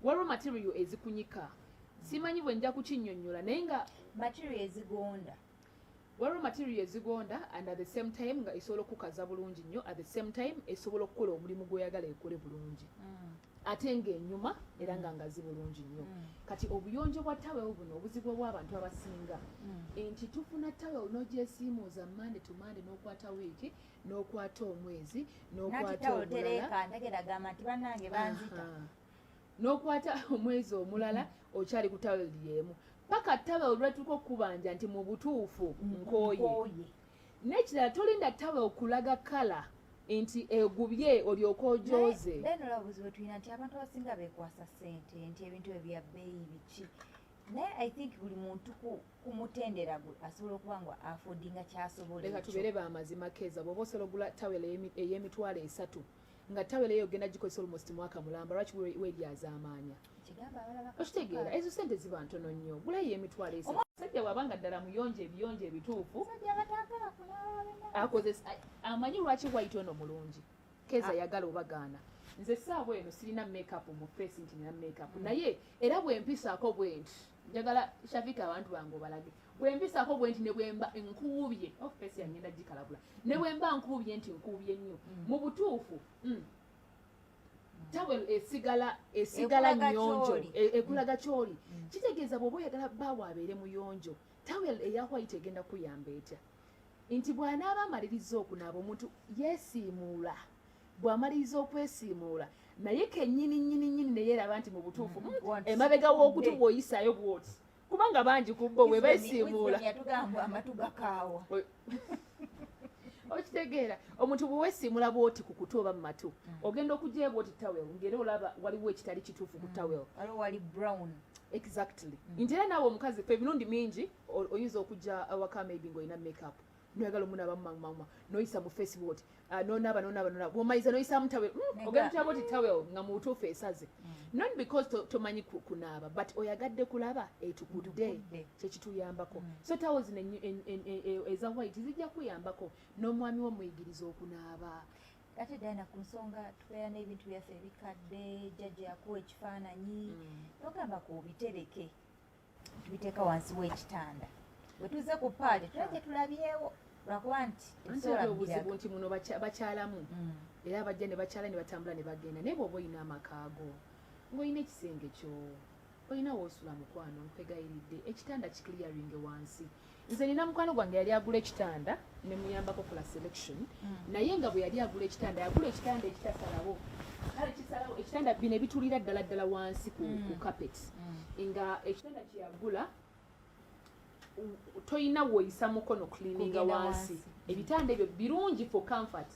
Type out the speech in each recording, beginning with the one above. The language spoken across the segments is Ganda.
waliwo material ezikunyika simanyi bwe nja kukinnyonnyola naye nga material ezigonda waliwo material ezigonda and at the same time nga esobola okukaza bulungi nnyo at the same time esobola okukola omulimu gw'oyagala ekole bulungi ate ng'ennyuma era nga ngazi bulungi nnyo kati obuyonjo bwa tawel buno obuzibu bw'abantu abasinga nti tufuna tawel n'ogyesiimuuza Monday to Monday n'okwata wiiki n'okwata omwezi n'okwata omulala n'okwata omwezi omulala okyali ku tawel y'emu paka tawel lwetuka okubanja nti mu butuufu nkooye n'ekirala tolinda tawel kulaga kala nti egubye olyoka ojooze naye nolabuzibu tulina nti abantu abasinga beekwasa ssente nti ebintu ebya bbeeyi biki naye I think buli muntu kumutendera asobola okuba nga affordinga kyasobola leka tubeere bamazima keeza bw'oba osobola ogula tawel ey'emitwalo 3 nga tawel eyo ogenda gikozesa almost mwaka mulamba lwaki weeryazaamaanya okitegeera ezo sente ziba ntono nnyo gulayo emitwalo 3 sajja bw'abanga ddala muyonjo ebiyonjo ebituufu akozesa amanyi lwaki wayita ono mulungi keeza yagala obagaana nze saabwe eno sirina makeup mu face nti nina makeup naye era bwe mpisaako bwe nti njagala Shafika abantu bange obalage bwe mpisaako bwe nti ne bwemba nkuubye face yangenda gikalabula ne bwemba nkuubye nti nkuubye nnyo mu butuufu tawel esigala nnyonjo ekulaga kyoli kitegeeza bw'oba oyagala bbaawo abeere muyonjo tawel eya white egenda kuyamba etya nti bw'anaaba amaliriza okunaaba omuntu yeesiimuula bw'amaliriza okwesiimuula naye kennyini ne yeeraba nti mu butuufu emabega w'okutu bw'oyisaayo bw'oti kubanga bangi ku bo bwe beesiimuula okitegeera omuntu bwe weesiimula bw'oti ku kutu oba mu matu ogenda okugya bw'oti tawel ng'era olaba waliwo ekitali kituufu ku tawel exactly nti era naawe omukazi fe emirundi mingi oyinza okujja awaka maybe ng'olina makeup noyagala omunaaba mumamumama noyisa mu facebook nonaaba bw'omayiza noyisa mu tawel ogenda kutyaba oti tawel nga mu butuufu esaze not because tomanyi kunaaba but oyagadde kulaba etukudde kyekituyambako so tawels eza white zijja kuyambako n'omwami wo muyigiriza okunaaba ate Diana ku nsonga tubeera n'ebintu byaffe ebikadde jjajja yakuwa ekifaananyi togamba ku bitereke tubiteeka wansi w'ekitanda bwe tuze ku paadi tulage tulabyewo lwakuba nti obuzibu nti muno bakyalamu era abajja ne bakyala ne batambula ne bagenda naye bw'oba olina amakaago ng'olina ekisenge kyo olina woosula mukwano nkwegayiridde ekitanda kikiliyaringe wansi nze nina mukwano gwange yali agula ekitanda ne muyambako kola selection naye nga bwe yali agula ekitanda yagula ekitanda ekitasalawo kale kisalawo ekitanda bino ebitulira ddala wansi ku carpet nga ekitanda kyeyagula toyina woyisa mukono cleaninga wansi ebitanda ebyo birungi for comfort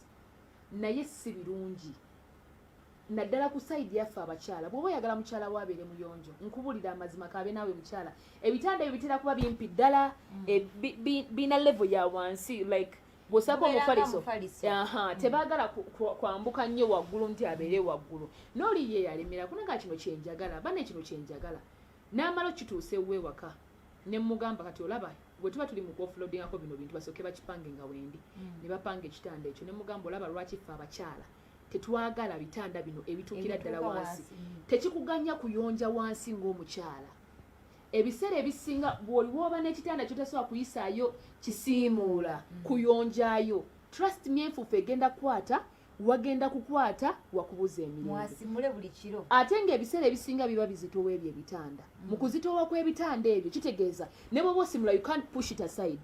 naye si birungi naddala ku side yaffe abakyala bw'oba oyagala mukyala waabeere muyonjo nkubulira amazima kaabe naawe mukyala ebitanda ebyo bitera kuba bimpi ddala bina level ya wansi like bw'osaka omufaliso tebaagala kwambuka nnyo waggulu nti abeere waggulu n'oli ye yalemera kunaga kino kyenjagala bane kino kyenjagala n'amala okituuse wewaka ne mugamba kati olaba bwe tuba tuli mu offloadingako bino bintu basooke bakipange nga wendi ne bapanga ekitanda ekyo ne mugamba olaba lwaki ffe abakyala tetwagala bitanda bino ebituukira ddala wansi tekikuganya kuyonja wansi ng'omukyala ebiseera ebisinga bw'oliwooba n'ekitanda kyotasobola kuyisaayo kisiimuula kuyonjaayo trust me enfuufu egenda kukwata wagenda kukwata wakubuza emirembe mwasimule buli kiro ate ng'ebiseera ebisinga biba bizitowa ebyo ebitanda mu kuzitowa kw'ebitanda ebyo kitegeeza ne bw'oba osimula you can't push it aside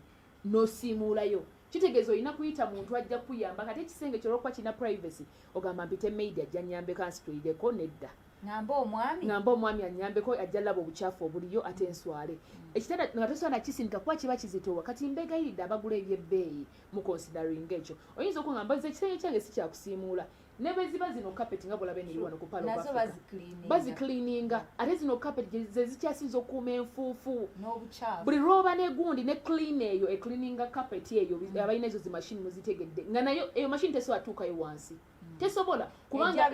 n'osiimuulayo kitegeeza olina kuyita muntu ajja kuyamba kati ekisenge kyolwokuba kina privacy ogamba mpite maid ajja nyambeko ansitulireko nedda ngamba omwami anyambeko ajja laba obukyafu obuliyo ate enswale ekitanda nga tosobola nakisindika kuba kiba kizitowa kati mbegayiridde abagula ebyebbeeyi mu considering ekyo oyinza okugamba nze ekisenge kyange si kyakusiimuula ne bwe ziba zino carpet nga bw'olaba eneri wano ku palo bazicleaninga ate zino carpet ze zikyasinza okuuma enfuufu buli lwoba negundi ne clean eyo ecleaninga carpet eyo abalina ezo zimashini muzitegedde nga nayo eyo mashini tesobola tuukayo wansi tesobola kubanga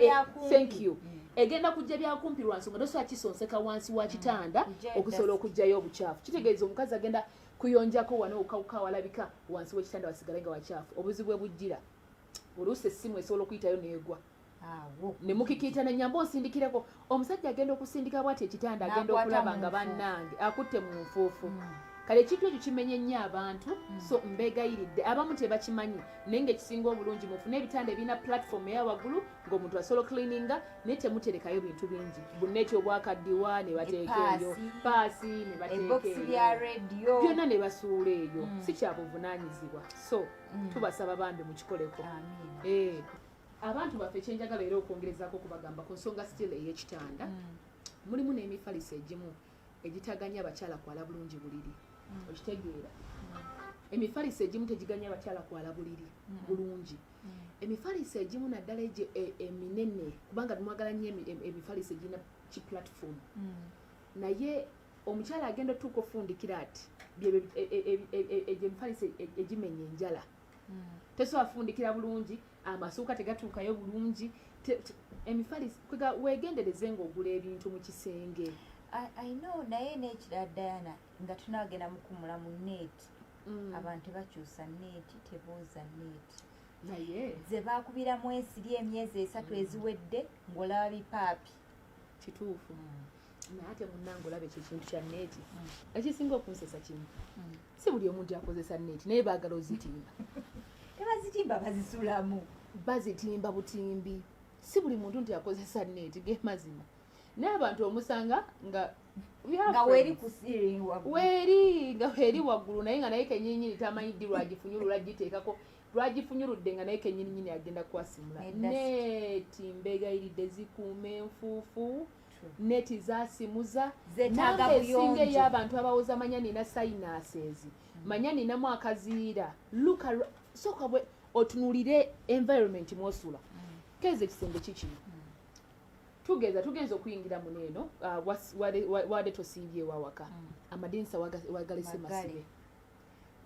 thank you egenda kujja byakumpi lwa nsonga tosobola kisonseka wansi wa kitanda okusobola okugjayo obukyafu kitegeeza omukazi agenda kuyonjako wano okawuka walabika wansi w'ekitanda wasigale nga wakyafu obuzibu bwe bujjira oluusi essimu esobola okuyitayo neegwa awo ne mukikiitana nyamba onsindikireko omusajja agenda okusindika bwati ekitanda agenda okulaba nga bannange akutte mu nfuufu kale ekintu ekyo kimenye nnyo abantu so mbeegayiridde abamu tebakimanyi naye ngaekisinga obulungi mufune ebitanda ebirina platform eya waggulu ng'omuntu asobola cleaninga naye temuterekayo bintu bingi bunneti obwakaddiwa ne bateeka eyo paasi ne bateeka eyo byonna ne basuula eyo si kyabuvunaanyizibwa so tubasaba bambi mukikoleko abantu baffe ekyenjagala era okwongerezaako okubagamba ku nsonga still ey'ekitanda mulimu n'emifaliso egimu egitaganya abakyala kwala bulungi buliri okitegeera emifaliso egimu tegiganya abakyala kwala buliri bulungi emifaliso egimu naddala egyo eminene kubanga tumwagala nnyo emifaliso egirina ki platform naye omukyala agenda otuuka ofundikira ati egyo emifaliso egimenya enjala tesobola fundikira bulungi amasuuka tegatuukayo bulungi emifaliso weegendereze ng'ogula ebintu mu kisenge I know naye n'ekirala Diana nga tunaagenda mukumula mu neeti abantu bakyusa neeti tebooza neeti naye ze baakubiramu ensiri emyezi 3 eziwedde ng'olaba bipaapi kituufu naye ate munnange olaba ekyo ekintu kya neeti ekisinga okunsesa kimu si buli omuntu akozesa neeti naye baagala ozitimba tebazitimba bazisulamu bazitimba butimbi si buli muntu nti akozesa neeti ge mazima naye abantu omusanga nga weeri ku ceiling weeri waggulu naye nga naye kenyininyini tamanyi ddi lwagifunyulula giteekako lwagifunyuludde nga naye kenyininyini agenda kwasimula neeti mbeegayiridde zikuuma enfuufu neeti zasimuza nange esinga ey'abantu abawoza manya nina sayinaasezi manya ninamu akaziira sooka bwe otunulire environment mwosula keeza ekisenge kikino tugenza okuyingira muneeno wadde tosiibye ewawaka amadinisa wagalese masibe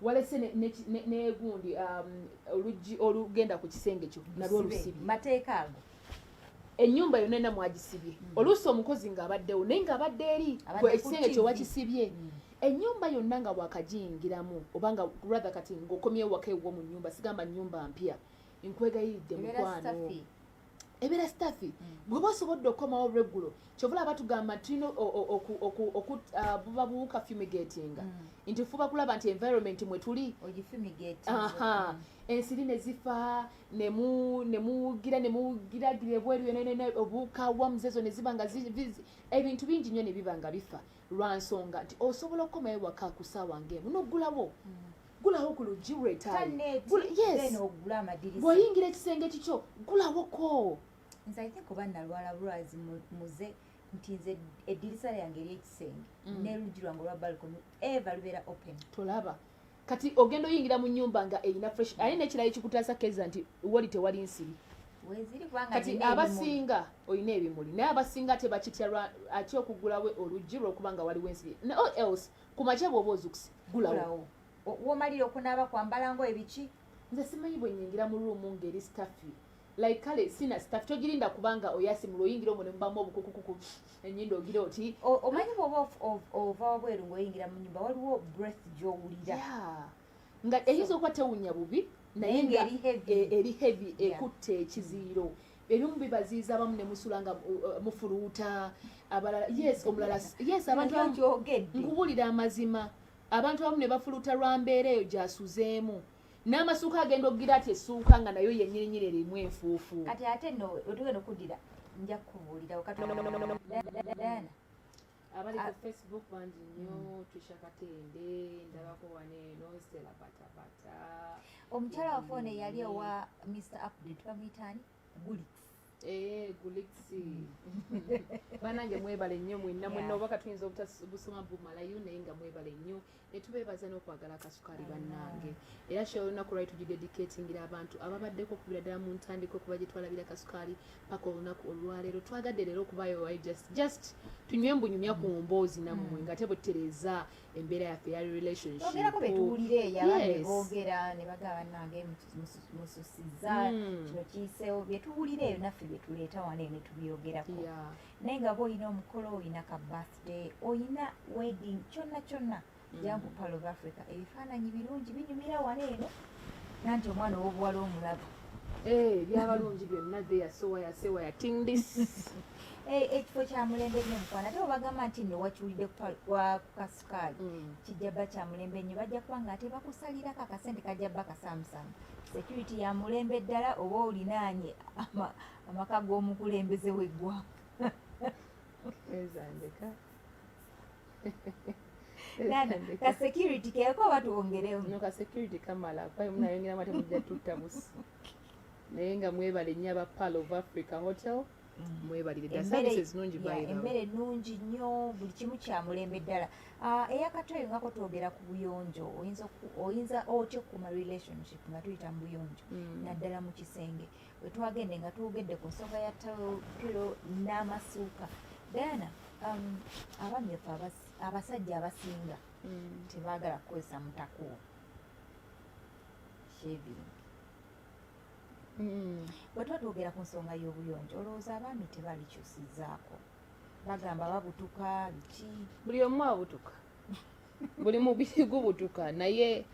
walese negundi oluggi olugenda ku kisenge kyo nalwo olusibye mateeka ago ennyumba yonna ena mwagisibye oluusi omukozi ng'abaddewo naye ng'abadde eri ekisenge kyo wakisibye ennyumba yonna nga wakagiyingiramu obanga rather kati ng'okomyewo waka ewwo mu nnyumba sigamba nnyumba mpya nkwegayiridde mukwano ebeera staffi bw'oba osobodde okukomawo regulo kyovula abatugamba tulina buba buwuka fumigatinga nti fuba kulaba nti environment mwe tuli ensiri ne zifa nemugiragire ebweru yonene obuwuka wamuzezo ne ziba nga ebintu bingi nnyo ne biba nga bifa lwa nsonga nti osobola okukomayo waka ku ssaawa ng'emu n'oggulawo gulawo ku luggi bw'oyingira ekisenge kikyo gulawoko nze I think oba nalwala bulwazi muze nti nze eddirisa lyange ery'ekisenge n'oluggi lwange olwa balcony eva lubeera open tolaba kati ogenda oyingira mu nnyumba nga eyina fresh aye n'ekirala ekikutaasa keza nti wali tewali nsiri kati abasinga olina ebimuli naye abasinga tebakitya ate okugulawo oluggi lw'okuba nga waliwo ensiri else ku makya bw'oba ozikusi gulawo womalire okunaaba kwambala ngo ebiki nze simanyi bwe nnyingira mu ruumu ng'eri staffi like kale sina staff togirinda kubanga oyasimula oyingira omwo ne mubamu obukukukuku ennyindo ogira oti omanyi bw'oba ova wabweru ng'oyingira mu nnyumba waliwo breath gy'owulira nga eyinza okuba tewunya bubi naye nga eri heavy ekutte ekiziiro ebimu bibaziiza abamu ne musula nga mufuluuta abalala omulala abantu nkubulira amazima abantu abamu ne bafuluuta lwa mbeera eyo gyasuzeemu n'amasuuka agenda okugira ati essuuka nga nayo yennyininyini erimu enfuufu kati ate no otugenda okuddira nja kubuulira Diana abali ku Facebook bangi nnyo Trisha Katende ndabako waneeno Stella Batabata omukyala waffe ono eyali owa Mr. Update bamuyitaani Gulixi banange mwebale nnyo mwenna oba katuyinza obusoma bumalayo naye nga mwebale nnyo ne tubeebaza n'okwagala akasukaali bannange era show olunaku lwali tugidedicatingira abantu ababaddeko okubira ddala mu ntandika okuba gye twalabira kasukaali paka olunaku olwaleero twagadde leero okubayo wayi just tunywe mbunyumya ku mboozi nammwe nga te bwetutereeza embeera yaffe ya relationship ogerako betuwulire eyabadde boogera ne bagaba bannange mususiza kino kiyiseewo byetuwulire eyo naffe byetuleeta wano ne tubyogerako naye nga bw'olina omukolo olina ka birthday olina wedding kyonna Young Pearl of Africa ebifaananyi birungi binyumira wano eno nanti omwana ow'obuwala omulaba byabalungi byonna there sewaya ting this ekifo kya mulembe nnyo mukwano ate obagamba nti nno wakiwulidde ku kasukaali kijja bba kya mulembe nnyo bajja kuba nga ate bakusalirako akasente kajja bba kasaamusaamu security ya mulembe ddala oba olinaanye amaka g'omukulembeze w'eggwanga ezandeka ka security keeko batwongerewo no ka security kamala kwaye munayongeramu ate mujja tutta busi naye nga mwebale nnyo aba Pearl of Africa Hotel mwebalire services nungi emmere nnungi nnyo buli kimu kya mulembe ddala eyakatoyo ngako twogera ku buyonjo oyinza otya okukuma relationship nga tuyita mu buyonjo naddala mu kisenge we twagende nga twogedde ku nsonga ya pilo n'amasuuka Diana abamyufu abasajja abasinga tebaagala kukozesa mutakuwa shaving bwe tuba twogera ku nsonga y'obuyonjo olowooza abaami tebalikyusizaako bagamba babutuka biki buli omu abutuka buli mubiri gubutuka naye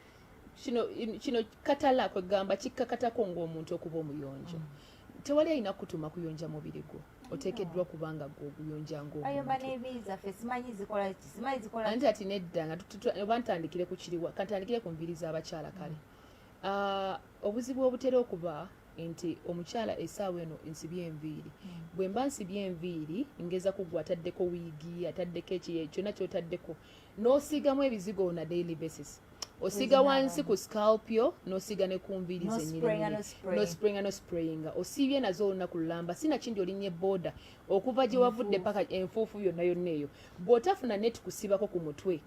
kino katala kwegamba kikkakatako ng'omuntu okuba omuyonjo tewali alina kutuma kuyonja mubiri gwo oteekeddwa kubanga gwe oguyonja ng'ayomba n'enviiri zaffe simanyi zikola anti ati nedda nga oba ntandikire ku kiriwa kantandikire ku nviiri z'abakyala kale obuzibu obutera okuba nti omukyala essaawa eno nsibye enviiri bwe mba nsibye enviiri ngeza kugwa ataddeko wiigi ataddeko kyonna kyotaddeko n'osiigamu ebizigo on a daily basis osiiga wansi ku scalpyo n'osiiga ne ku nviiri zennyini sprayinga osiibye nazo olunaku lulamba sinakindi olinnye booda okuva gye wavudde paka enfuufu yonna yonna eyo bw'otafuna neti kusibako ku mutwe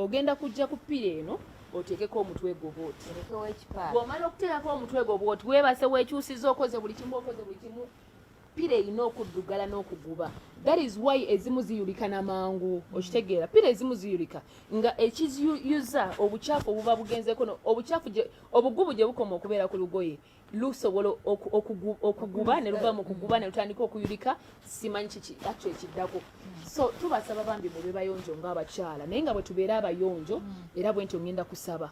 ogenda kujja ku pira eno oteekeko omutwe gwo bwoti bw'omala okuteekako omutwe gwo bwoti weebase weekyusiza okoze buli kimu pira erina okuddugala n'okuguba that is why ezimu ziyulika n'amangu okitegeera pira ezimu ziyulika nga ekiziyuza obukyafu obuba bugenzeko obugubu gye bukoma okubeera ku lugoye lusobola okuguba ne luva mu kuguba ne lutandika okuyulika simanyi kiki akyo ekiddako so tubasaba bambi mube bayonjo ng'abakyala naye nga bwe tubeera abayonjo era bwe nti ongenda kusaba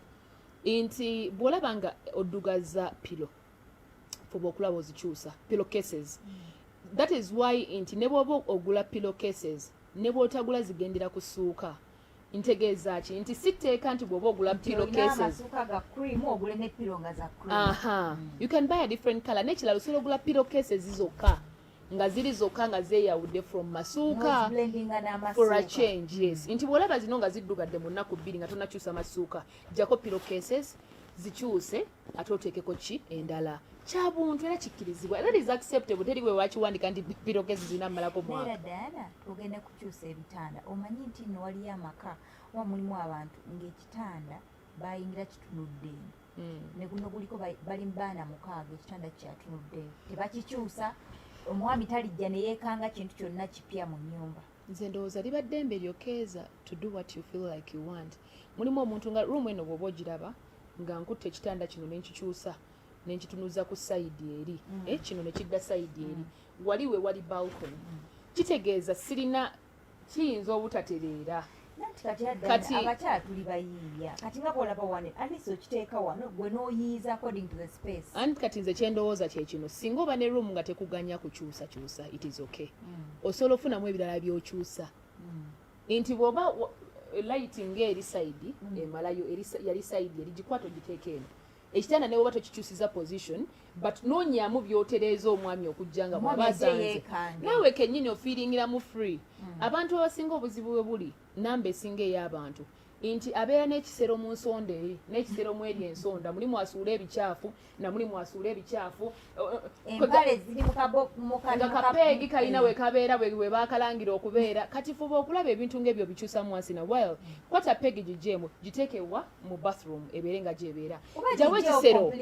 nti bw'olaba nga oddugaza pilo fuba okulaba ozikyusa pillow cases that is why nti ne bw'oba ogula pillow cases ne bw'otagula zigendera kusuuka ntegeeza ki nti sitteeka nti bw'oba ogula pillow cases you can buy a different color n'ekirala osobola ogula pillow cases zokka nga ziri zokka nga zeeyawudde from masuuka for a change yes nti bw'olaba zino nga ziddugadde mu nnaku bbiri nga tonakyusa masuuka gyako pillow cases zikyuse ate oteekeko ki endala kyabuntu era kikkirizibwa that is acceptable teri we wakiwandika nti pillow cases zirina mmalako mwaka Diana ogenda kukyusa ebitanda omanyi nti nno waliyo amaka oba mulimu abantu ng'ekitanda bayingira kitunudde ne guno guliko bali mu baana 6 ekitanda kyatunuddeyo tebakikyusa omwami talijja ne yeekanga kintu kyonna kipya mu nnyumba nze ndowooza liba ddembe lyokeeza to do what you feel like you want mulimu omuntu nga room eno bw'oba ogiraba nga nkutte ekitanda kino nenkikyusa nenkitunuza ku sayidi eri kino nekidda sayidi eri wali we wali balcony kitegeeza sirina kiyinza obutatereera kati abakyala tuli bayiiya kati nga bwolaba wane alisi okiteeka wano gwe n'oyiiza according to the space anti kati nze kyendowooza kye kino singa oba ne room nga tekuganya kukyusa it is okay osobola ofunamu ebirala by'okyusa nti bw'oba lighting eri sayidi emalayo yali sayidi eri gikwata ogiteeka eno ekitanda ne bwoba tokikyusiza position but noonyamu byotereeza omwami okujja nga bw'abazanze naawe kennyini ofiiringiramu free abantu abasinga obuzibu bwe buli namba esinga ey'abantu nti abeera n'ekisero mu nsonda eri n'ekisero mu eri ensonda mulimu asuula ebikyafu na mulimu asuula ebikyafu empale ziri nga kapeegi kalina we kabeera bwe baakalangira okubeera kati fuba okulaba ebintu ng'ebyo bikyusamu wansi na while kwata peegi gijeemu giteekewa mu bathroom ebeere nga gyebeera jawo ekisero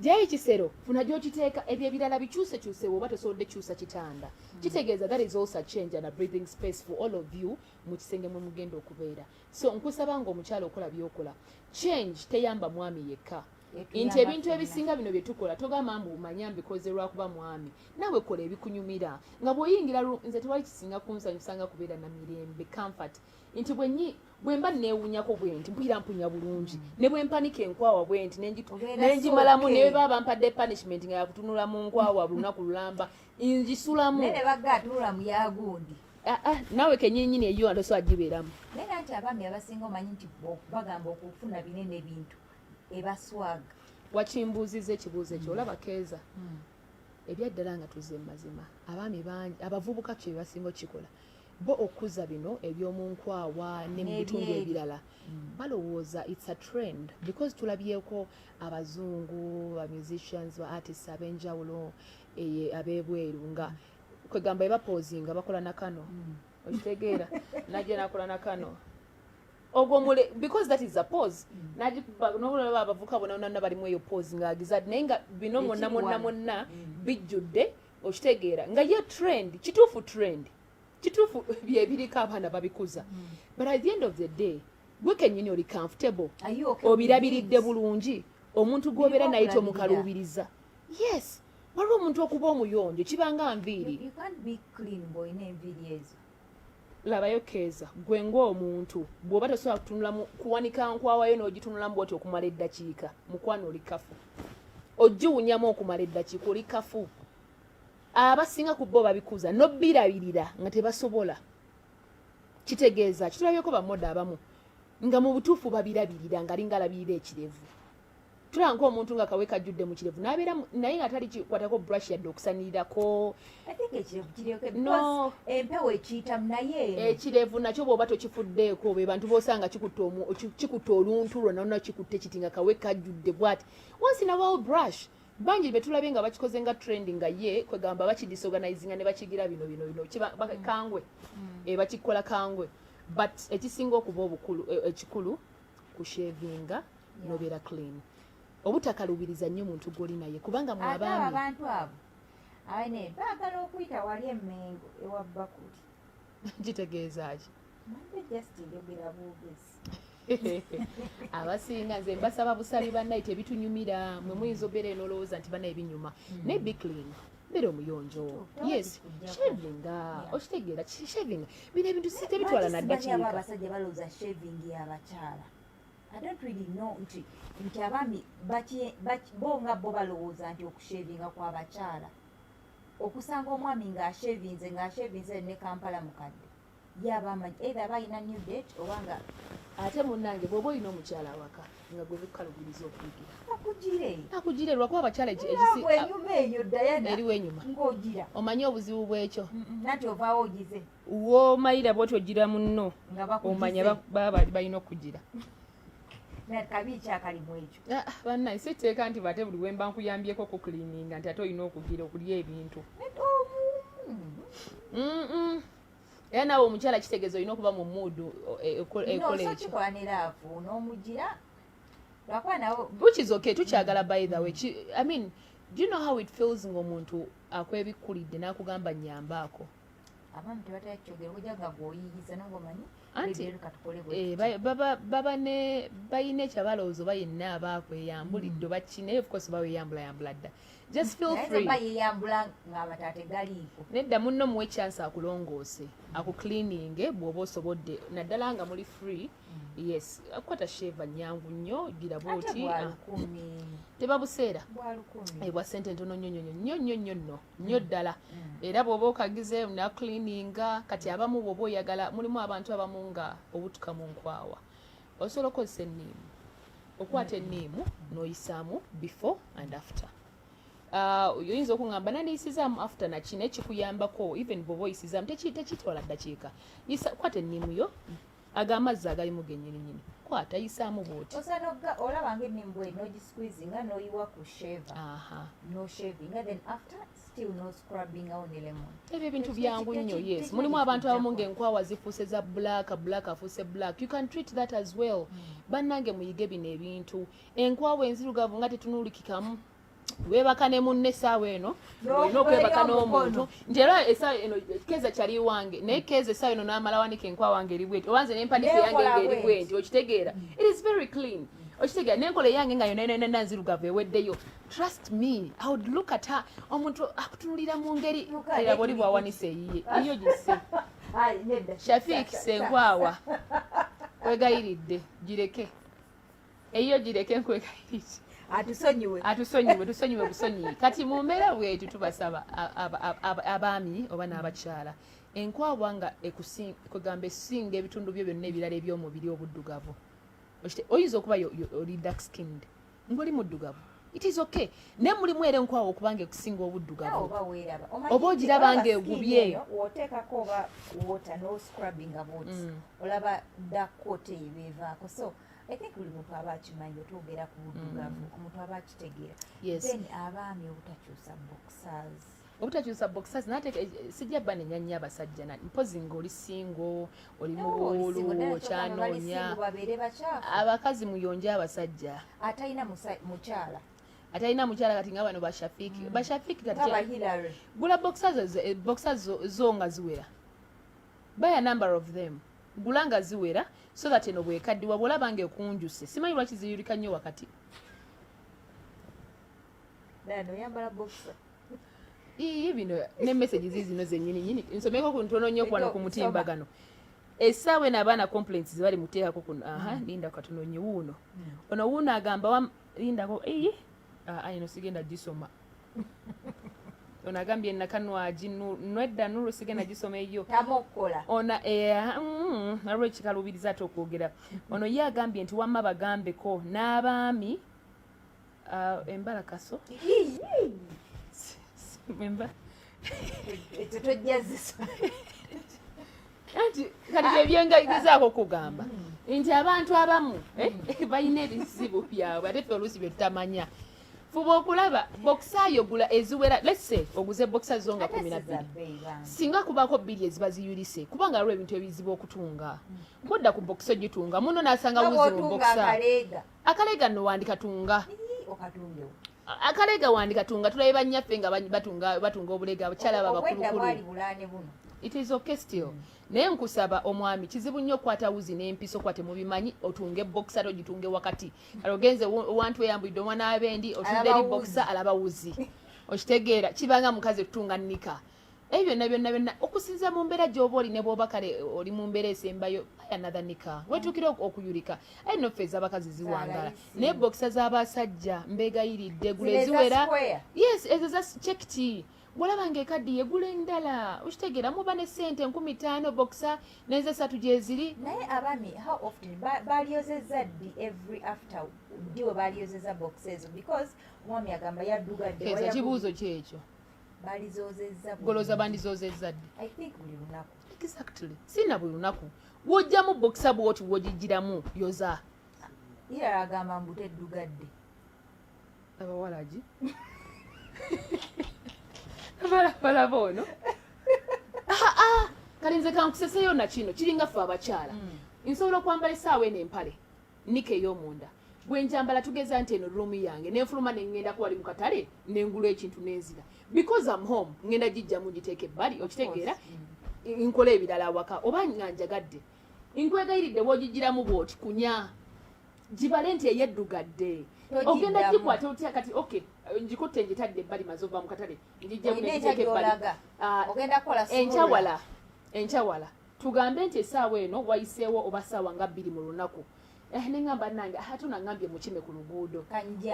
jayo ekisero funa gy'okiteeka ebyo ebirala bikyusekyuse bw'oba tosobodde kyusa kitanda kitegeeza that is also a change and a breathing space for all of you mu kisenge mwe mugenda okubeera so nkusaba nga omukyala okola byokola change teyamba mwami yekka nti ebintu ebisinga bino bye tukola togamba mbu omanya mbikoze lwakuba mwami naawe kola ebikunyumira nga bw'oyingira nze tewali kisinga kunsanyusanga kubeera na mirembe comfort nti bwe mba neewunyako bwe nti mpulira mpunya bulungi ne bwe mpanika enkwawa bwe nti nenjimalamu naye baba bampadde punishment nga yakutunula mu nkwawa lunaku lulamba ngisulamu naawe kenyininyini eyo atoso agibeeramu naye nti abaami abasinga omanyi nti bagamba okufuna binene bintu ebaswaga wakimbuuziza ekibuuzo ekyo olaba keeza ebyaddala nga tuzze mazima abaami bangi abavubuka kye basinga okikola bo okuza bino eby'omu nkwawa ne mu bitundu ebirala balowooza it's a trend because tulabyeko abazungu ba musicians ba artists ab'enjawulo ab'ebweru nga kwegamba ebapoozinga bakola nakano okitegeera najje nakola nakano ogomule because that is a pose nobulaba abavuka bonanonna balimu eyo pose nga agizad naye nga bino mwonna bijjudde okitegeera nga ye trend kituufu byebiriko abaana babikuza but at the end of the day gwe kenyini oli comfortable obirabiridde bulungi omuntu gwobeera naye tomukaluubiriza yes waliwo omuntu okuba omuyonjo kibanga nviiri labayo keeza gwe ng'omuntu bw'oba tosobola kutunula kuwanika nkwawayo n'ogitunulamu bwoti okumala eddakiika mukwano oli kafu ogiwunyamu okumala eddakiika oli kafu abasinga ku bo babikuza n'obbirabirira nga tebasobola kitegeeza kitulabyeko bamoda abamu nga mu butuufu babirabirira nga linga alabirira ekirevu tulaba nk'omuntu nga kawe kajjudde mu kirevu n'abeera naye nga tali kikwatako brush yadde okusanirirako empewo ekiyitamu naye ekirevu nakyo bw'oba tokifuddeeko be bantu b'osanga kikutte oluntu lwonna kikutte kiti nga kawe kajjudde bw'ati once in a while brush bangi betulabye nga bakikoze nga trending nga ye kwegamba bakidisorganizinga ne bakigira bino kangwe bakikola kangwe but ekisinga okuba ekikulu kushevinga nobeera clean obutakalubiriza nnyo muntu gw'oli naye kubanga mu abaami abantu abo aine baagala okuyita wali emmengo ewa bakuli kitegeeza ki just njogera buugezi abasinga nze mbasaba busabi bannaye tebitunyumira mwe muyinza obeera enolowooza nti bannaye binyuma naye be clean beera omuyonjo yes shavinga okitegeera shavinga bino ebintu tebitwala naddakiika abasajja balowooza shaving y'abakyala I don't really know nti abaami bo nga bo balowooza nti okushavinga kw'abakyala okusanga omwami ng'ashavinze ne kampala mukadde yabamanyi either balina new date oba nga ate munnange bw'oba olina omukyala awaka nga gwe bukalubiriza okuyigira akugire lwakuba abakyala enyuma eyo Diana eriwo enyuma ng'ogira omanyi obuzibu bw'ekyo nati ovaawo ogize w'omayira bwoti ogira munno omanya baba balina okugira kabi kyakalimu ekyo bannaye siteeka nti bate buli wemba nkuyambyeko kukilininga nti ate olina okugira okulya ebintu era naawe omukyala kitegeeza olina okuba mu muudu ekola ekyo n'omugira lwakuba nawe which is okay tukyagala by the way I mean do you know how it feels ng'omuntu akwebikkulidde n'akugamba nyambaako abamu tebatyakyogera okujja nga gwoyiyiza nongomanyi anti balina ekyabalowooza oba yenna abakweyambulidde oba kinaye of course baweyambulayambula dda just feel free yeyambula ng'abataate galiiko nedda munno muwe chance akulongoose akucleaninge bw'oba osobodde naddala nga muli free yes akwata sheva nyangu nnyo gira bwoti tebabuseera bwa sente ntono nnyo ddala era bw'oba okagize na cleaninga kati abamu bw'oba oyagala mulimu abantu abamu nga obutuka mu nkwawa osobola okukozesa enniimu okwata enniimu n'oyisaamu before and after oyinza okuŋŋamba nandiyisizaamu after nakino ekikuyambako even bw'oba oyisizaamu tekitwala ddakiika kwata enniimu yo ag'amazzi agalimu gennyininyini kwata yisaamu bwoti olabanga enniimu bwe n'ogisqueezinga n'oyiwa ku sheva no shavinga then after still no scrubbing awo ne lemon ebyo ebintu byangu nnyo yes mulimu abantu abamu ng'enkwawa zifuuse za black afuuse black you can treat that as well bannange muyige bino ebintu enkwawa enzirugavu nga tetunuulikikamu weebaka ne munne essaawa eno olina okwebaka n'omuntu nti era essaawa eno keeza kyali wange naye keeza essaawa eno n'amala wanika enkwawa wange eri bweti obanze n'empandiika yange ng'eri bwenti okitegeera it is very clean okitegeera n'enkola eyange nga yonna nzirugavu eweddeyo. Trust me, I would look at her. Omuntu akutunulira mu ngeri era bw'oli bw'awanise eyiye iyo gisse. Shafik Senkwawa kwegayiridde gireke eyo gireke nkwegayiridde atusonyiwe busonyi kati mu mbeera bwetu tubasaba abaami oba n'abakyala enkwawa nga kugamba esinga ebitundu byo byonna ebirala eby'omubiri obuddugavu oyinza okuba oli dark skinned ng'oli muddugavu it is okay ne mulimu era enkwawa okubanga ekusinga obuddugavu oba ogiraba nga egubye oteekako oba water no scrubbing about olaba dark coat eyo beevaako so I think buli muntu aba akimanyi otwogera ku buddugavu omuntu aba akitegeera then abaami obutakyusa boxers nate sijja bba nenyanya abasajja mpozi ng'oli singo oli mu buwulu okyanoonya abakazi muyonje abasajja atalina mukyala kati nga bano bashafiki kati gula boxers zo nga ziwera buy a number of them gula nga ziwera so that eno bwekaddiwa bw'olaba nga ekunjuse simanyi lwaki ziyulika nnyo wakati bino ne message zino zennyini nsomeko ku ntono nnyo kwano ku mutimbagano essaawa eno abaana complaints zibali muteekako kuno linda katono nnyo wuuno ono wuuno agamba lindako ino sigenda gisoma ono agambye nakanwagi nedda nulu sigenda gisoma eyo ona nalwo ekikalubiriza ate okwogera ono ye agambye nti wamma bagambeko n'abaami embalakaso anti kati byebyengagizaako kugamba nti abantu abamu balina ebizibu byabwe ate ffe oluusi bye tutamanya fuba okulaba bokisa yogula eziwera let's say oguze bokisa zo nga 12 singa kubako bbiri eziba ziyulise kubanga lwo ebintu ebizibu okutunga kodda ku bokisa gitunga muno nasanga wuzi mu bokisa akalega no wandika tunga akalega wandika tunga tulabe banyaffe nga batunga obulega abakyala babakulukulu it is okay still naye nkusaba omwami kizibu nnyo okukwata wuzi n'empiso kwate mubimanyi otunge boxer ogitunge wakati alogenze wantu eyambudde omwana abendi otudde eri boxer alaba wuzi okitegeera kibanga mukazi tutunga nnika ebyo byonna okusinza mu mbeera gy'oba oli ne bw'oba kale oli mu mbeera esembayo another nika wetuukira okuyulika ayi noffe ez'abakazi ziwangala naye boxer z'abasajja mbeegayiridde gula eziwera yes ezo za checkti bw'olaba ng'ekaddi yegula endala okitegeera muba ne ssente 15 boxer n'eze 3 gyeziri naye abaami how often balyozezza ddi every after ddi we balyozezza boxer ezo because omwami agamba yaddugadde kibuuzo kyekyo balizozezza goloza bandizozezza ddi I think buli lunaku exactly sina buli lunaku bw'ojjamu boxer bw'oti bw'ogigiramu yoza era agamba mbu teddugadde abawalagi balaba ono kale nze kankuseseyo na kino kiringa ffe abakyala nsobola okwambala essaawa eno empale nika ey'omunda bwe njambala tugeza nti eno ruumu yange nenfuluma nengenda kuwali mu katale nengula ekintu nenzira because I'm home ngenda gijjamu giteeka ebbali okitegeera nkola ebirala awaka oba nga njagadde nkwegayiridde bw'ogigiramu bw'oti kunya gibale nti eyeddugadde ogenda gikwata otya kati okay njikutte njitadde ebbali maze ova mu katale njijjamu negiteeka ebbali enkyawala tugambe nti essaawa eno wayiseewo oba ssaawa nga 2 mu lunaku neŋŋamba nange ate onaŋŋambye mukime ku luguudo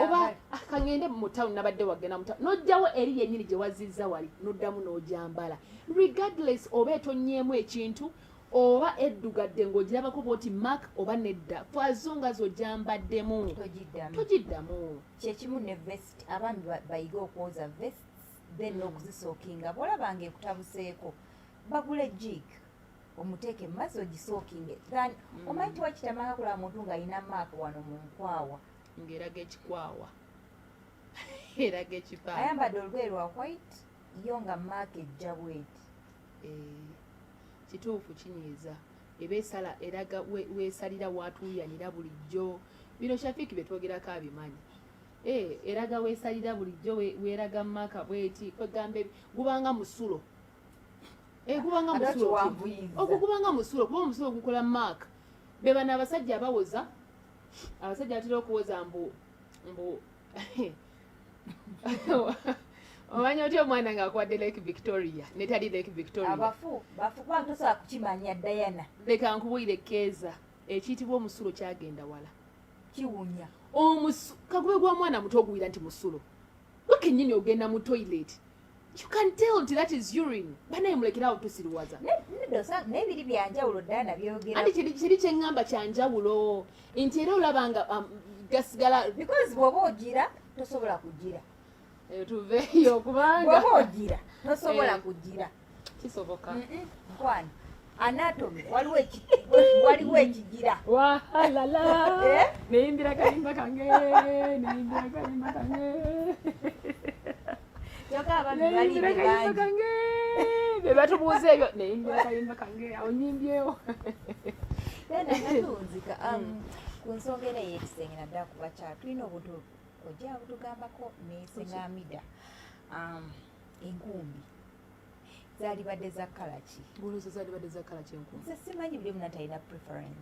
oba kangende mu town nabadde wagenda mu town n'ojjawo eri yennyini gye wazizza wali n'oddamu n'ogyambala regardless oba etonnyeemu ekintu oba eddugadde ng'ogirabako bwoti mark oba nedda fwazo nga z'ogyambaddemu togiddamu kyekimu ne vest abaami bayiga okwoza vest then n'okuzisookinga bw'olabanga ekutabuseeko bagule jig omuteeke mu mazzi ogisookinge then omanyi tiwakitamanga kulaba muntu ng'alina mark wano mu nkwawa ng'eraga ekikwawa eraga ekifaananyi ayambadde olugoye lwa white yo nga mark ejja bweti kituufu kinyiiza ebeesala eraga weesalira waatuuyanira bulijjo bino Shafiki bye twogerako abimanyi eraga weesalira bulijjo weeraga maaka bweti kwegambe gubanga musulo gubanga musulo ogwo gubanga musulo kuba omusulo gukola maaka be bano abasajja abawoza abasajja batera okuwoza mbu omanyi otya omwana ng'akwadde Lake Victoria netali Lake Victoria abafu kubanga tosobola kukimanya Diana leka nkubwire Keeza ekiyitibwa omusulo kyagenda wala kiwunya kagube gwa mwana muto oguwira nti musulo gwe kennyini ogenda mu toilet you can tell nti that is urine banaye mulekerawo tusiriwaza n'ebiri byanjawulo Diana byogera anti kiri kyeŋŋamba kyanjawulo nti era olaba nga gasigala because bw'oba ogira tosobola kugira tuveeyo kubanga bw'oba ogira tosobola kugira kisoboka nkwani anatomy waliwo ekigira wahalala neyimbira kalimba kange kyokka abaami bali bangi be batubuuza ebyo neyimbira kalimba kange awo nyimbyewo natunzika ku nsonga era y'ekisenge naddala ku bakyala tulina obuntu ojja butugambako nesengamida enkumbi zaalibadde za kkala ki guluuza zaalibadde za kkala ki enkumbi nze simanyi buli omuntu alina preference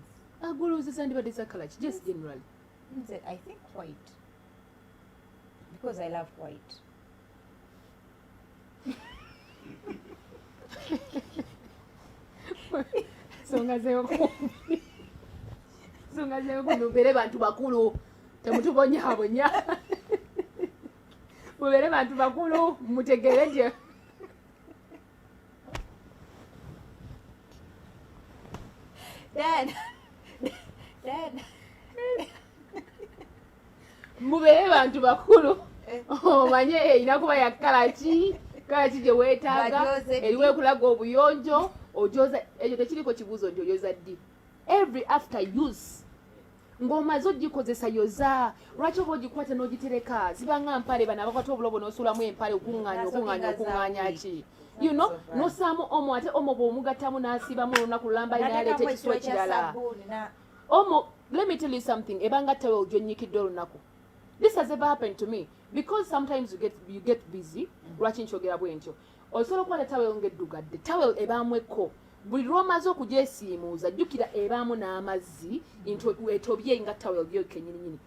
guluuza zaalibadde za kkala ki just generally nze I think white because I love white nsonga zeekumbi mubeere bantu bakulu temutubonyabonya mubeere bantu bakulu mutegere nti mubeere bantu bakulu omanye erina kuba ya kala ki gye weetaaga eriwo ekulaga obuyonjo ojoza ekyo tekiriko kibuuzo nti oyoza ddi every after use ng'omaze ogikozesa yoza lwaki oba ogikwata n'ogitereka zibanga mpale bano abakwata obulobo n'osuulamu empale okuŋŋaanya ki you know nosaamu omo ate omo bw'omugattamu n'asiibamu olunaku lulamba n'aleeta ekiswa ekirala omo let me tell you something ebanga tawel gyonnyikidde olunaku this has ever happened to me because sometimes you get busy lwaki nkyogera bwe ntyo osobola okukwata tawel ng'eddugadde tawel ebaamu ekko buli lw'omaze okugyesiimuuza jjukira ebaamu n'amazzi etobye nga tawel byo kennyininyini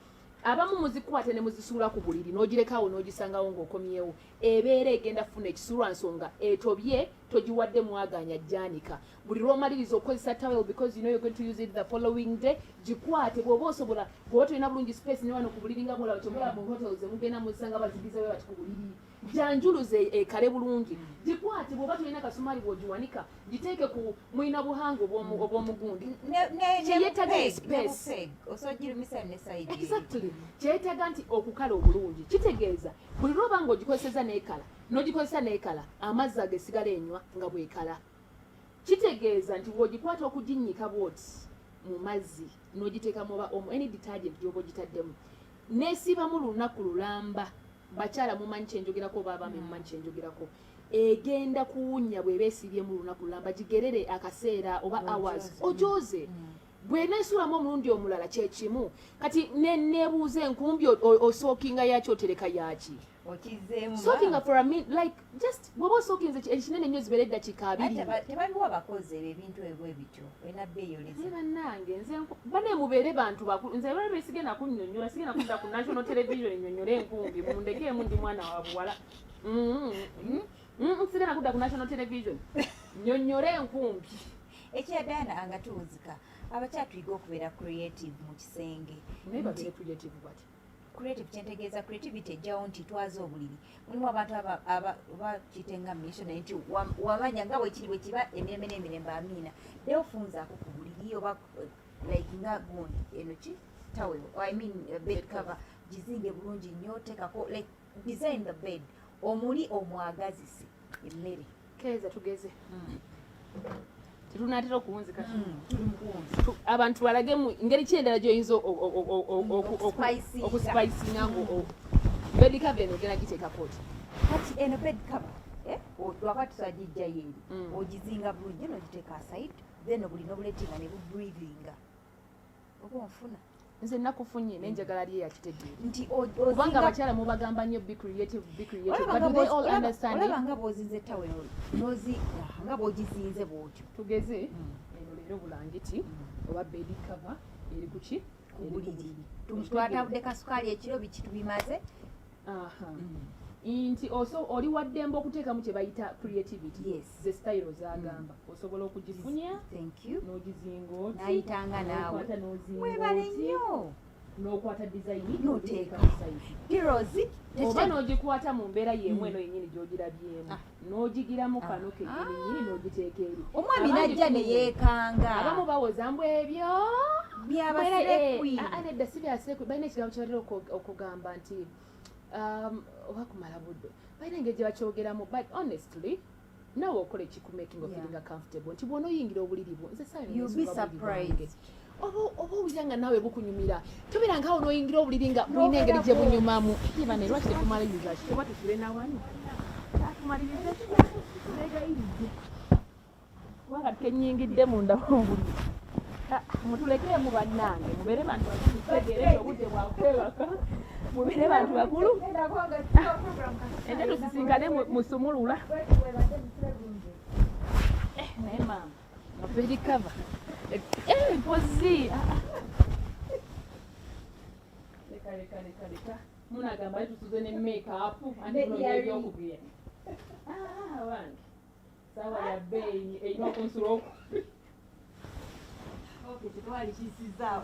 abamu muzikwate ne muzisuula ku buliri n'ogirekawo n'ogisangawo ng'okomyewo ebeera egenda kufuna ekisulwa nsonga etobye togiwadde mwaganya jjaanika buli lw'omaliriza okukozesa tawel because you know you're going to use it the following day gikwate bw'oba osobola bw'oba tolina bulungi space ne wano ku buliri nga mulaba kyomulaba mu hotels emugenda muzisanga bazigizewo bati ku buliri janjuluze ekale bulungi gikwate bw'oba tolina kasumaali bw'ogiwanika giteeke ku mwina buhanga obw'omugundi kyeyetaga space exactly kyeyetaga nti okukala obulungi kitegeeza buli lwoba nga ogikozeseza n'ekala n'ogikozesa n'ekala amazzi agesigala enywa nga bwekala kitegeeza nti bw'ogikwata okuginnyika bwoti mu mazzi n'ogiteekamu oba omu any detergent gy'oba ogitaddemu neesiibamu lunaku lulamba bakyala mumanyi kyenjogerako oba abaami mumanyi kyenjogerako egenda kuwunya bw'eba esiibyemu lunaku lulamba gigerere akaseera oba hours ojoze bw'eneesulamu omulundi omulala kyekimu kati nebuuza enkumbi osookinga yaki otereka yaki sookinga for a minute like just bw'oba osookinze ekinene nnyo zibeera eddakiika 2 tebabiwa abakozi ebintu ebwebityo olina beeyoleza bannange nze bane mubeere bantu bakulu nze bale sigenda kunnyonnyola sigenda kudda ku national television nnyonnyole enkumbi mundegeemu ndi mwana wa buwala sigenda kudda ku national television nnyonnyole enkumbi ekyadaana nga tuwuzika abakyatuyiga okubeera creative mu kisenge naye babeere creative bati creative kyentegeeza creativity ejjawo nti twaze obuliri mulimu abantu bakitenga missionary nti wamanya nga bwekiri bwekiba emirembe n'emirembe amiina naye ofunzaako ku buliri oba like nga gundi eno ki towel I mean bed cover gizinge bulungi nnyo oteekako like design the bed omuli omwagazise emmere keeza tugeze tetunaatera okuwunzika abantu balage mu ngeri kyendala gyoyinza okuspicinga ngo bed cover eno ogenda giteeka kooti kati eno bed cover lwakwatisa gijja yeeri ogizinga bulungi nogiteeka aside then obulina obuletinga ne bubreathinga oba onfuna nze nakufunye nenjagala lye yakitegeera nti kubanga abakyala mubagamba nnyo be creative but do they all understand olaba nga bw'ozinze tawero nga bw'ogizinze bw'otyo tugeze eno leero bulangiti oba bed cover eri kuki ku buliri twatadde kasukaali ekiro biki tubimaze nti oli waddembe okuteekamu kye bayita creativity Yes. ze style zagamba osobola okugifunya n'ogizinga oti nayitanga naawe n'okwata n'ozinga webale oti nnyo n'okwata design N'oteeka. n'oteeka mu size pirozi oba n'ogikwata mu mbeera y'emu eno yennyini gy'ogirabyemu Ah. n'ogigiramu kano kennyini nyini n'ogiteeka eri omwami najja ne yeekanga abamu bawoza mbu ebyo byabasekwi nedda si byasekwi balina ekigambo kyebatera okugamba nti oba kumala budde balina engeri gye bakyogeramu but honestly nawe okola ekikumaking ofeelinga comfortable nti bw'ona oyingira obuliri bwo nze You'll be surprised. oba owulira nga naawe bukunyumira tobeera ngaawo n'oyingira obuliri nga bulina engeri gye bunyumamu ibane lwaki tetumaliriza ki oba tusule nawani atumalirize tulegayiridde kubanga tukenyingidde munda mubuliri mutulekeemu bannange mubeere bantu bakutegere obudde bwakwebaka mubeere bantu bakulu ente tusisinkane musumulula naye maama aperikava mpozi leka munagamba tusuze ne makeup andibyokugenda wange sawa ya bbeeyi erina okunsula oku tetwali kisizaawo